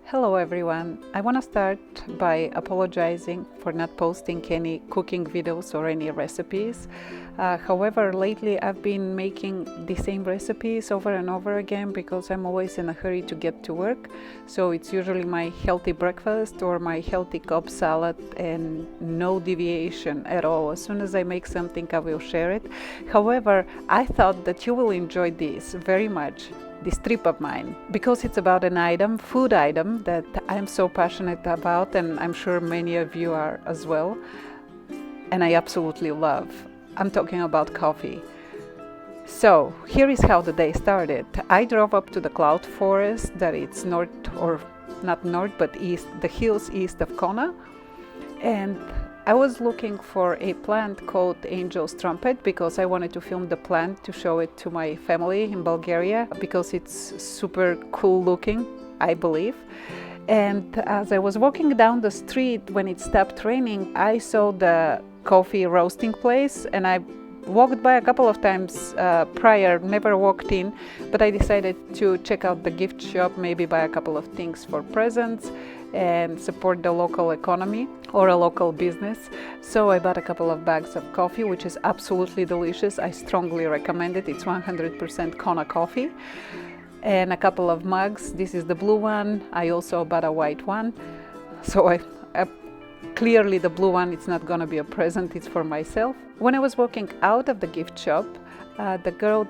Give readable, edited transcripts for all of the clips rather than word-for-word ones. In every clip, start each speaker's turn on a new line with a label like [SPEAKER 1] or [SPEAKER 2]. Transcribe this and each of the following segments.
[SPEAKER 1] Hello everyone. I want to start by apologizing for not posting any cooking videos or any recipes. However, lately I've been making the same recipes over and over again because I'm always in a hurry to get to work. So it's usually my healthy breakfast or my healthy Cobb salad and no deviation at all. As soon as I make something, I will share it. However, I thought that you will enjoy this very much, this trip of mine, because it's about an item, food item, that I'm so passionate about, and I'm sure many of you are as well, and I absolutely love. I'm talking about coffee. So here is how the day started. I drove up to the cloud forest that it's north, or not north, but east, the hills east of Kona, and I was looking for a plant called Angel's Trumpet because I wanted to film the plant to show it to my family in Bulgaria because it's super cool looking, I believe. And as I was walking down the street when it stopped raining, I saw the coffee roasting place, and I walked by a couple of times prior, never walked in, but I decided to check out the gift shop, maybe buy a couple of things for presents and support the local economy or a local business. So I bought a couple of bags of coffee, which is absolutely delicious. I strongly recommend it. It's 100% Kona Coffee. And a couple of mugs. This is the blue one. I also bought a white one. So I clearly the blue one, it's not gonna be a present, it's for myself. When I was walking out of the gift shop, the girl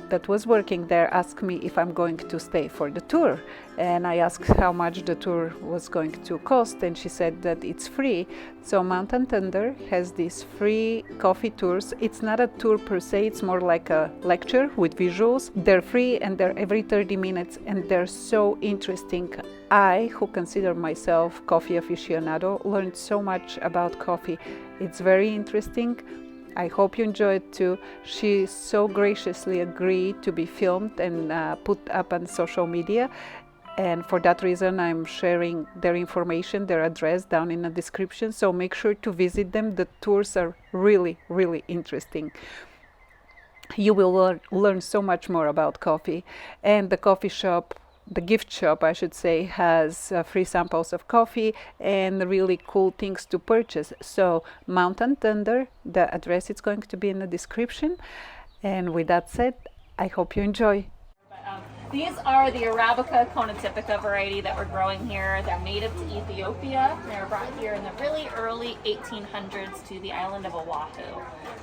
[SPEAKER 1] that was working there asked me if I'm going to stay for the tour, and I asked how much the tour was going to cost, and she said that it's free. So Mountain Thunder has these free coffee tours. It's not a tour per se, it's more like a lecture with visuals. They're free and they're every 30 minutes and they're so interesting. I, who consider myself coffee aficionado, learned so much about coffee. It's very interesting. I hope you enjoy it too. She so graciously agreed to be filmed and put up on social media. And for that reason, I'm sharing their information, their address down in the description. So make sure to visit them. The tours are really, really interesting. You will learn so much more about coffee. And the coffee shop, the gift shop, I should say, has free samples of coffee and really cool things to purchase. So Mountain Thunder, the address is going to be in the description. And with that said, I hope you enjoy.
[SPEAKER 2] These are the Arabica Conotypica variety that we're growing here. They're native to Ethiopia. They were brought here in the really early 1800s to the island of Oahu.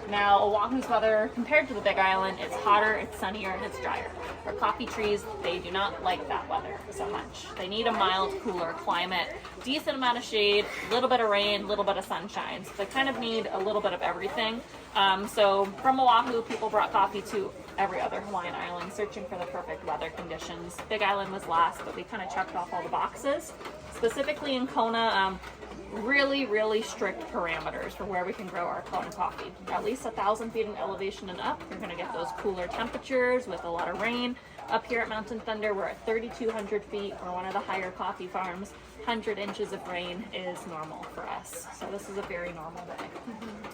[SPEAKER 2] Now, Oahu's weather, compared to the Big Island, it's hotter, it's sunnier, and it's drier. Our coffee trees, they do not like that weather so much. They need a mild, cooler climate, decent amount of shade, a little bit of rain, a little bit of sunshine. So they kind of need a little bit of everything. So from Oahu, people brought coffee to every other Hawaiian island, searching for the perfect weather conditions. Big Island was last, but we kind of checked off all the boxes. Specifically in Kona, really, really strict parameters for where we can grow our Kona coffee. At least 1,000 feet in elevation and up, you're going to get those cooler temperatures with a lot of rain. Up here at Mountain Thunder, we're at 3,200 feet. We're one of the higher coffee farms. 100 inches of rain is normal for us. So this is a very normal day.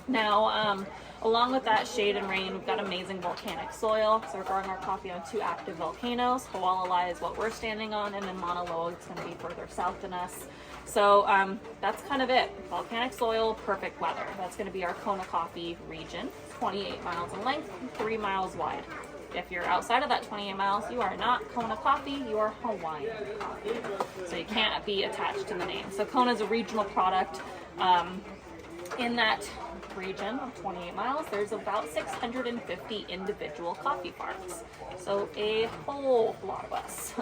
[SPEAKER 2] Now, along with that shade and rain, we've got amazing volcanic soil. So we're growing our coffee on 2 active volcanoes. Hualalai is what we're standing on, and then Mauna Loa is going to be further south than us. So that's kind of it. Volcanic soil, perfect weather. That's going to be our Kona Coffee region. 28 miles in length, 3 miles wide. If you're outside of that 28 miles, you are not Kona Coffee, you are Hawaiian coffee. So you can't be attached to the name. So Kona is a regional product. In that region of 28 miles, there's about 650 individual coffee farms. So a whole lot of us.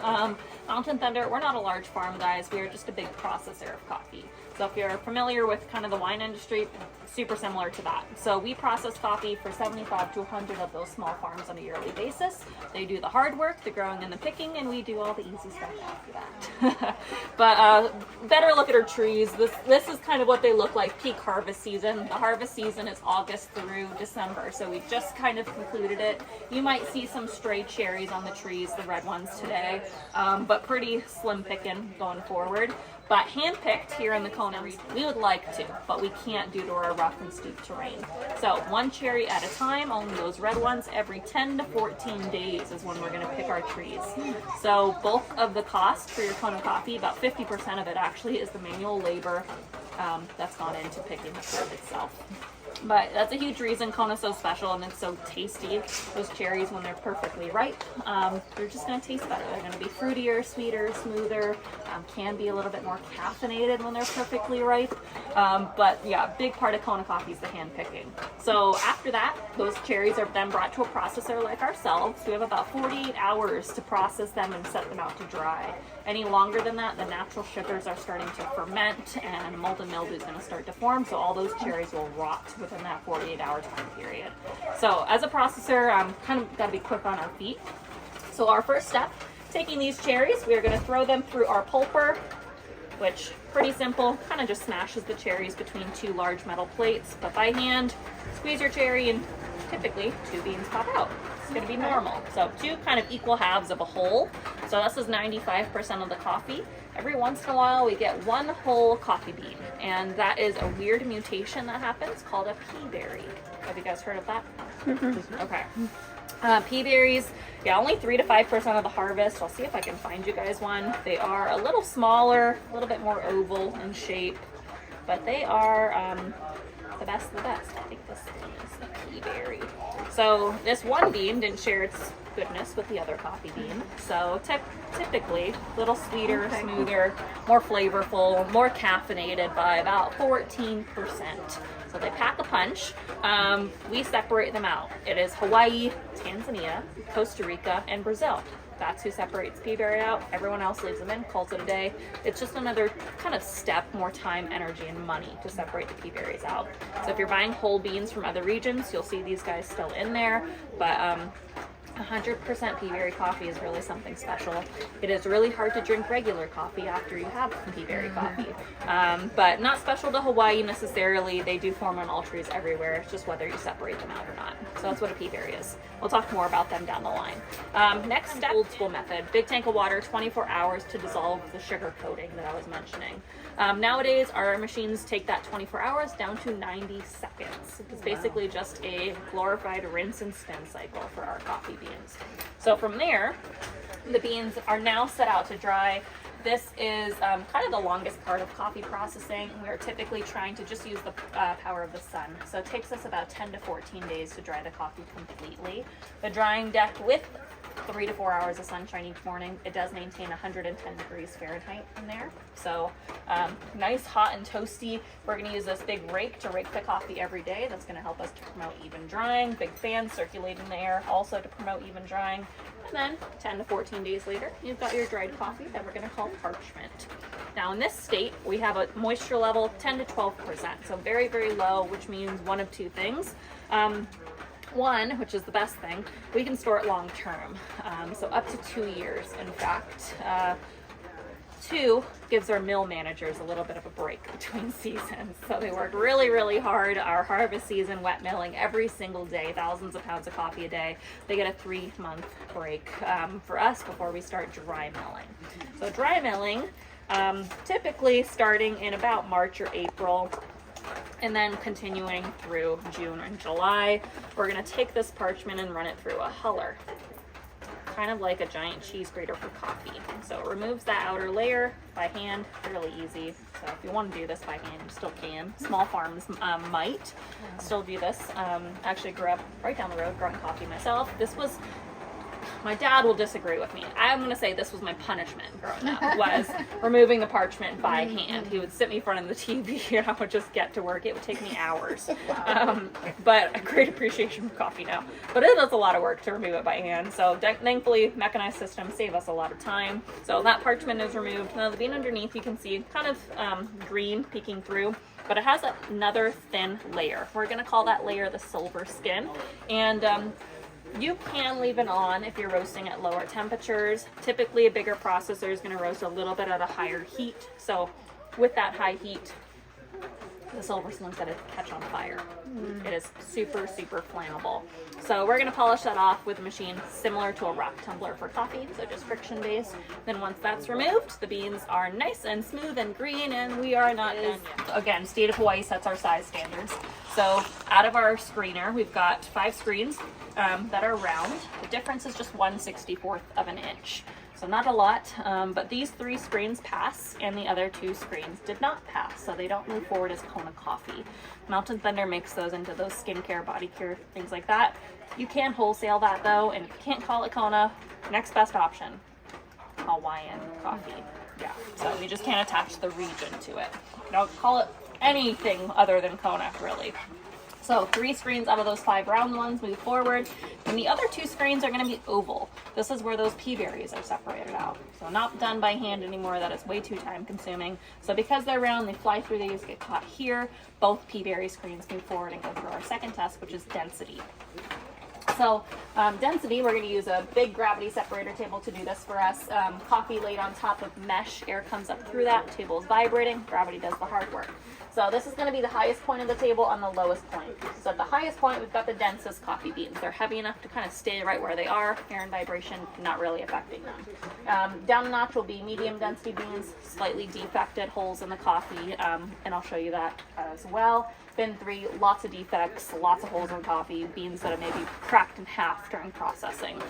[SPEAKER 2] Mountain Thunder, we're not a large farm, guys. We are just a big processor of coffee. So if you're familiar with kind of the wine industry, super similar to that. So we process coffee for 75 to 100 of those small farms on a yearly basis. They do the hard work, the growing and the picking, and we do all the easy stuff after that. But better look at our trees. This is kind of what they look like peak harvest season. The harvest season is August through December, so we just kind of concluded it. You might see some stray cherries on the trees, the red ones today, but pretty slim picking going forward. But hand-picked here in the Kona Kona region. We would like to, but we can't due to our rough and steep terrain. So one cherry at a time, only those red ones, every 10 to 14 days is when we're going to pick our trees. So bulk of the cost for your Kona coffee, about 50% of it actually, is the manual labor that's gone into picking the fruit itself. But that's a huge reason Kona's so special and it's so tasty. Those cherries, when they're perfectly ripe, they're just going to taste better. They're going to be fruitier, sweeter, smoother, can be a little bit more caffeinated when they're perfectly ripe. But yeah, a big part of Kona coffee is the hand picking. So after that, those cherries are then brought to a processor like ourselves. We have about 48 hours to process them and set them out to dry. Any longer than that, the natural sugars are starting to ferment and mold and mildew is going to start to form, so all those cherries will rot within that 48-hour time period. So as a processor, kind of got to be quick on our feet. So our first step, taking these cherries, we are going to throw them through our pulper, which pretty simple, kind of just smashes the cherries between two large metal plates, but by hand, squeeze your cherry and typically 2 beans pop out. It's going to be normal. So 2 kind of equal halves of a whole. So this is 95% of the coffee. Every once in a while we get 1 whole coffee bean, and that is a weird mutation that happens called a pea berry. Have you guys heard of that? Okay. Pea berries, yeah, only 3 to 5% of the harvest. I'll see if I can find you guys one. They are a little smaller, a little bit more oval in shape, but they are the best of the best. I think this one is a pea berry. So this one bean didn't share its goodness with the other coffee bean. So typically a little sweeter, smoother, more flavorful, more caffeinated by about 14%. So they pack a punch. We separate them out. It is Hawaii, Tanzania, Costa Rica, and Brazil. That's who separates pea berry out. Everyone else leaves them in, calls it a day. It's just another kind of step, more time, energy, and money to separate the pea berries out. So if you're buying whole beans from other regions, you'll see these guys still in there. But 100% pea berry coffee is really something special. It is really hard to drink regular coffee after you have pea berry coffee. But not special to Hawaii necessarily. They do form on all trees everywhere. It's just whether you separate them out or not. So that's what a pea berry is. We'll talk more about them down the line. Next step, old school method. Big tank of water, 24 hours to dissolve the sugar coating that I was mentioning. Nowadays, our machines take that 24 hours down to 90 seconds. It's basically just a glorified rinse and spin cycle for our coffee beans. So from there, the beans are now set out to dry. This is kind of the longest part of coffee processing. We're typically trying to just use the power of the sun. So it takes us about 10 to 14 days to dry the coffee completely. The drying deck with 3 to 4 hours of sunshine each morning, it does maintain 110 degrees Fahrenheit in there. So nice, hot, and toasty. We're going to use this big rake to rake the coffee every day. That's going to help us to promote even drying. Big fan circulating the air also to promote even drying. And then 10 to 14 days later, you've got your dried coffee that we're going to call parchment. Now in this state, we have a moisture level 10 to 12%. So very, very low, which means one of 2 things. One, which is the best thing, we can store it long term, so up to 2 years. In fact, 2 gives our mill managers a little bit of a break between seasons. So they work really, really hard. Our harvest season, wet milling every single day, thousands of pounds of coffee a day. They get a 3-month break for us before we start dry milling. So dry milling, typically starting in about March or April, and then continuing through June and July. We're going to take this parchment and run it through a huller, kind of like a giant cheese grater for coffee. So it removes that outer layer by hand, really easy. So if you want to do this by hand, you still can. Small farms might still do this. Actually grew up right down the road growing coffee myself. My dad will disagree with me. I'm going to say this was my punishment growing up, was removing the parchment by hand. He would sit me in front of the TV and I would just get to work. It would take me hours. But a great appreciation for coffee now. But it is a lot of work to remove it by hand. So thankfully, mechanized systems save us a lot of time. So that parchment is removed. Now the bean underneath, you can see kind of green peeking through, but it has another thin layer. We're going to call that layer the silver skin. And you can leave it on if you're roasting at lower temperatures. Typically a bigger processor is going to roast a little bit at a higher heat. So with that high heat, the silver slink's gonna catch on fire. It is super, super flammable. So we're gonna polish that off with a machine similar to a rock tumbler for coffee, so just friction based. Then once that's removed, the beans are nice and smooth and green, and we are not done yet. Again, state of Hawaii sets our size standards. So out of our screener, we've got 5 screens that are round. The difference is just 1/64 of an inch. So not a lot, but these 3 screens pass and the other 2 screens did not pass, so they don't move forward as Kona Coffee. Mountain Thunder makes those into those skincare, body care, things like that. You can wholesale that though, and if you can't call it Kona, next best option, Hawaiian coffee. Yeah, so we just can't attach the region to it. You don't call it anything other than Kona, really. So 3 screens out of those 5 round ones move forward, and the other 2 screens are going to be oval. This is where those pea berries are separated out. So not done by hand anymore, that is way too time consuming. So because they're round, they fly through these, get caught here. Both pea berry screens move forward and go through our second test, which is density. So density, we're going to use a big gravity separator table to do this for us. Coffee laid on top of mesh, air comes up through that, table is vibrating, gravity does the hard work. So this is going to be the highest point of the table and the lowest point. So at the highest point, we've got the densest coffee beans. They're heavy enough to kind of stay right where they are, air and vibration not really affecting them. Down a notch will be medium density beans, slightly defected holes in the coffee, and I'll show you that as well. Bin 3, lots of defects, lots of holes in coffee, beans that are maybe cracked in half during processing.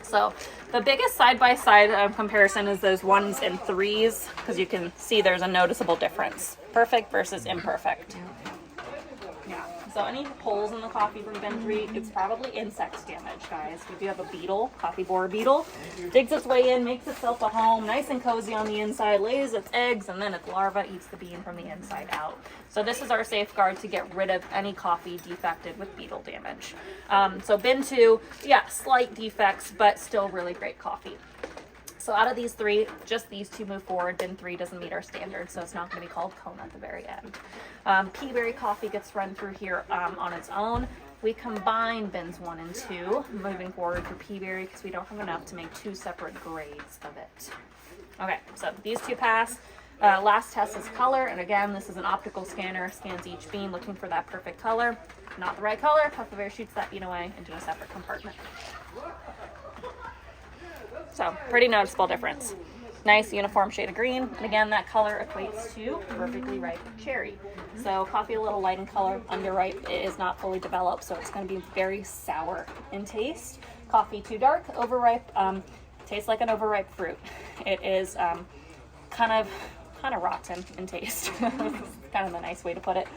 [SPEAKER 2] So the biggest side-by-side comparison is those 1s and 3s, because you can see there's a noticeable difference. Perfect versus imperfect. Yeah. So any holes in the coffee from bin 3, it's probably insect damage, guys. We do have a beetle, coffee borer beetle, digs its way in, makes itself a home, nice and cozy on the inside, lays its eggs, and then its larva eats the bean from the inside out. So this is our safeguard to get rid of any coffee defected with beetle damage. So bin 2, yeah, slight defects, but still really great coffee. So out of these 3, just these 2 move forward. Bin 3 doesn't meet our standards, so it's not going to be called Kona at the very end. Pea berry coffee gets run through here on its own. We combine bins 1 and 2, moving forward for pea berry because we don't have enough to make 2 separate grades of it. Okay, so these 2 pass. Last test is color, and again, this is an optical scanner, scans each bean looking for that perfect color. Not the right color, Puffy Bear shoots that bean away into a separate compartment. So, pretty noticeable difference. Nice uniform shade of green, and again, that color equates to perfectly ripe cherry. So, coffee a little light in color, underripe, it is not fully developed, so it's going to be very sour in taste. Coffee too dark, overripe, tastes like an overripe fruit. It is kind of rotten in taste. Kind of a nice way to put it.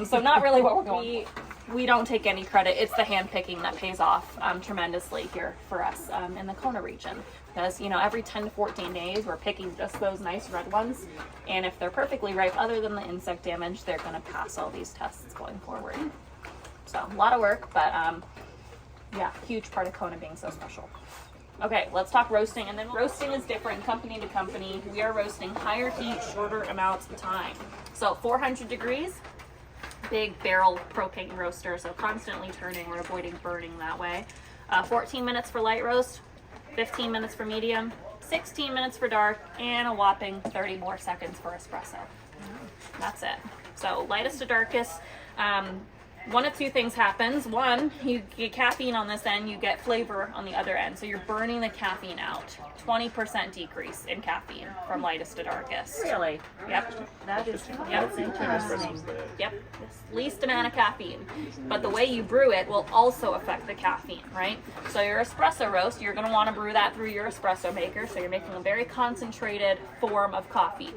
[SPEAKER 2] So not really what we're going. We don't take any credit. It's the hand picking that pays off tremendously here for us in the Kona region. Because, you know, every 10 to 14 days we're picking just those nice red ones. And if they're perfectly ripe, other than the insect damage, they're going to pass all these tests going forward. So a lot of work, but yeah, huge part of Kona being so special. Okay, let's talk roasting, and then roasting is different company to company. We are roasting higher heat, shorter amounts of time. So 400 degrees, big barrel propane roaster, so constantly turning, we're avoiding burning that way. 14 minutes for light roast, 15 minutes for medium, 16 minutes for dark, and a whopping 30 more seconds for espresso. That's it. So lightest to darkest. One of 2 things happens. One, you get caffeine on this end, you get flavor on the other end. So you're burning the caffeine out. 20% decrease in caffeine from lightest to darkest.
[SPEAKER 3] Really?
[SPEAKER 2] Yep.
[SPEAKER 3] That is
[SPEAKER 2] interesting. Yep. Least amount of caffeine. But the way you brew it will also affect the caffeine, right? So your espresso roast, you're going to want to brew that through your espresso maker. So you're making a very concentrated form of coffee.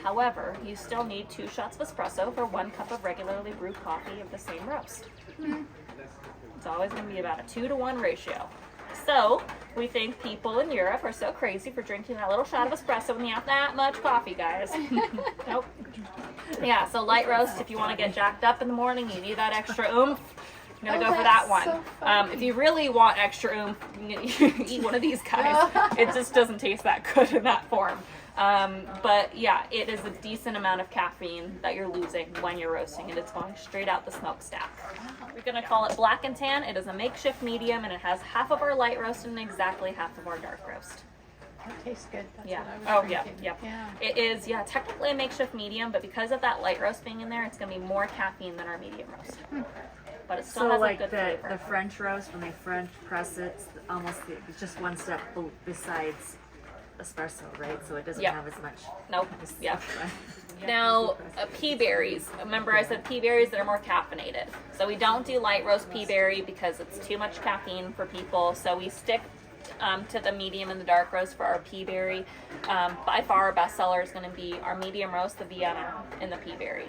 [SPEAKER 2] However, you still need 2 shots of espresso for 1 cup of regularly brewed coffee of the same roast. It's always going to be about a 2-to-1 ratio. So, we think people in Europe are so crazy for drinking that little shot of espresso when you have that much coffee, guys. Nope. Yeah, so light roast, if you want to get jacked up in the morning, you need that extra oomph. I'm going to go for that one. So if you really want extra oomph, you eat one of these guys. It just doesn't taste that good in that form. But yeah, it is a decent amount of caffeine that you're losing when you're roasting it. It's going straight out the smokestack. We're going to call it black and tan. It is a makeshift medium, and it has half of our light roast and exactly half of our dark roast.
[SPEAKER 1] That tastes good. That's
[SPEAKER 2] Yeah.
[SPEAKER 1] what I was
[SPEAKER 2] Oh, yeah,
[SPEAKER 1] thinking.
[SPEAKER 2] yeah. It is, yeah, technically a makeshift medium, but because of that light roast being in there, it's going to be more caffeine than our medium roast. But it still
[SPEAKER 3] So
[SPEAKER 2] has
[SPEAKER 3] like
[SPEAKER 2] a good
[SPEAKER 3] the
[SPEAKER 2] flavor.
[SPEAKER 3] French roast, when they French press it, it's just one step besides espresso, right? So it doesn't
[SPEAKER 2] Yep.
[SPEAKER 3] have as much.
[SPEAKER 2] Nope.
[SPEAKER 3] Just-
[SPEAKER 2] Yeah. Now, pea berries. Remember I said pea berries that are more caffeinated. So we don't do light roast pea berry because it's too much caffeine for people. So we stick to the medium and the dark roast for our pea berry. By far our best seller is going to be our medium roast, the Vienna, and the pea berry.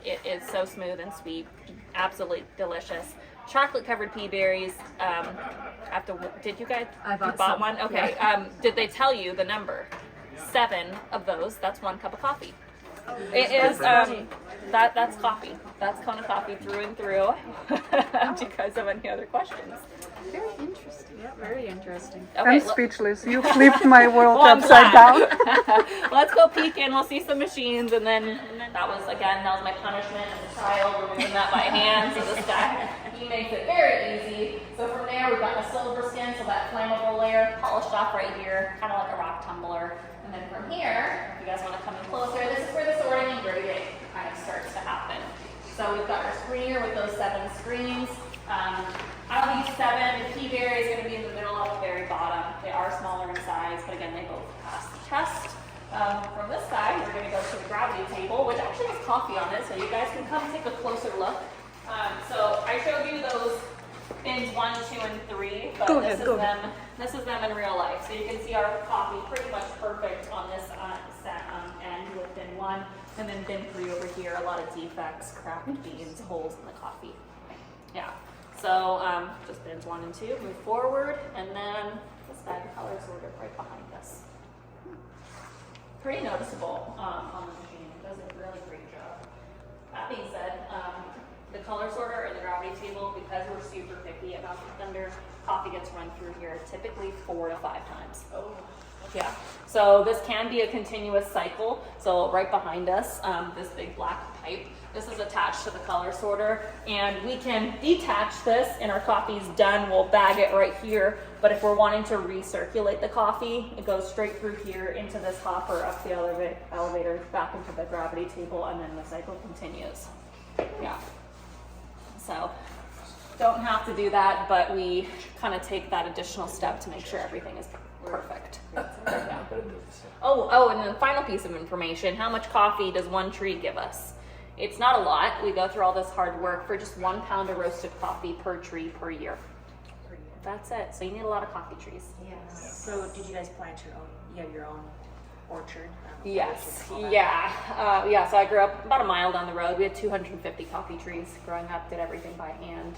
[SPEAKER 2] It is so smooth and sweet, absolutely delicious. Chocolate covered pea berries. Did you guys?
[SPEAKER 3] I bought
[SPEAKER 2] you bought
[SPEAKER 3] some,
[SPEAKER 2] one? Okay.
[SPEAKER 3] yeah.
[SPEAKER 2] Did they tell you the number? 7 of those. That's 1 cup of coffee. It is that's coffee. That's Kona Coffee through and through. Do you guys have any other questions?
[SPEAKER 1] Very interesting.
[SPEAKER 3] Yeah, very interesting.
[SPEAKER 2] Okay,
[SPEAKER 1] I'm speechless. You flipped my world upside down.
[SPEAKER 2] Let's go peek in. We'll see some machines, and then that was my punishment as a child. We're doing that by hand. So this guy, he makes it very easy. So from there, we've got the silver skin, so that flammable layer polished off right here, kind of like a rock tumbler. And then from here, if you guys want to come in closer, this is where the sorting and grading kind of starts to happen. So we've got our screener with those 7 screens. Out of these 7, the pea berry is going to be in the middle at the very bottom. They are smaller in size, but again, they both pass the test. From this side, we're going to go to the gravity table, which actually has coffee on it, so you guys can come take a closer look. So I showed you those bins 1, 2, and 3, but this is them in real life. So you can see our coffee pretty much perfect on this end with bin 1, and then bin 3 over here, a lot of defects, cracked beans, holes in the coffee. Yeah. So just bins 1 and 2, move forward, and then this bag of color sorter right behind us. Pretty noticeable on the machine. It does a really great job. That being said, the color sorter and the gravity table, because we're super picky at Mountain Thunder, coffee gets run through here typically 4 to 5 times. Oh. Yeah. So this can be a continuous cycle. So right behind us, this big black pipe, this is attached to the color sorter, and we can detach this and our coffee's done. We'll bag it right here. But if we're wanting to recirculate the coffee, it goes straight through here into this hopper, up the elevator, back into the gravity table, and then the cycle continues. Yeah. So don't have to do that, but we kind of take that additional step to make sure everything is perfect. Yeah. Oh, and then the final piece of information, how much coffee does one tree give us? It's not a lot. We go through all this hard work for just 1 pound of roasted coffee per tree per year. That's it. So you need a lot of coffee trees.
[SPEAKER 3] Yes. So did you guys plant your own? You have your own orchard?
[SPEAKER 2] Yes. Yeah. So I grew up about a mile down the road. We had 250 coffee trees growing up. Did everything by hand.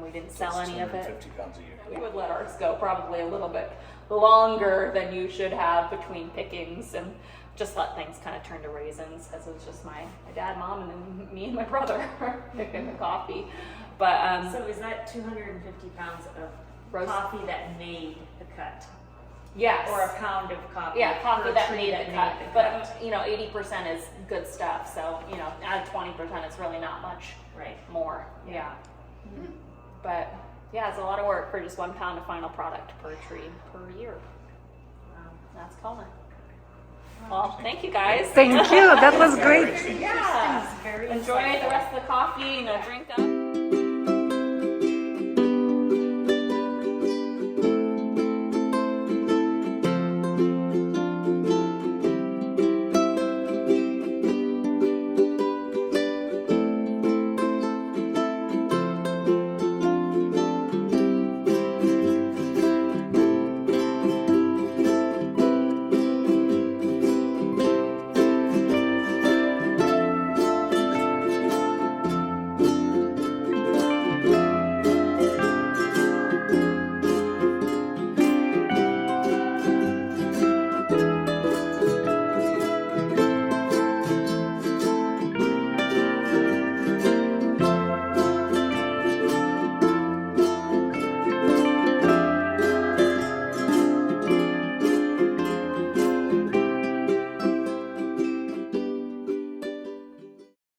[SPEAKER 2] We didn't sell any of it.
[SPEAKER 4] 250 pounds a year.
[SPEAKER 2] We would let ours go probably a little bit longer than you should have between pickings, and just let things kind of turn to raisins, because it was just my dad, mom, and then me and my brother picking the coffee. But
[SPEAKER 3] So is that 250 pounds of
[SPEAKER 2] roast
[SPEAKER 3] coffee that made the cut?
[SPEAKER 2] yes,
[SPEAKER 3] Or a pound of coffee?
[SPEAKER 2] yeah, coffee
[SPEAKER 3] per
[SPEAKER 2] that
[SPEAKER 3] tree
[SPEAKER 2] made
[SPEAKER 3] that
[SPEAKER 2] the cut.
[SPEAKER 3] made the
[SPEAKER 2] But
[SPEAKER 3] cut.
[SPEAKER 2] 80% is good stuff. So add 20%, it's really not much
[SPEAKER 3] Right.
[SPEAKER 2] more. Yeah. But yeah, it's a lot of work for just 1 pound of final product per tree per year. That's Kona. Well, thank you guys.
[SPEAKER 1] Thank you. That was great.
[SPEAKER 2] Yeah.
[SPEAKER 3] Very
[SPEAKER 2] Enjoy the rest of the coffee. Drink up.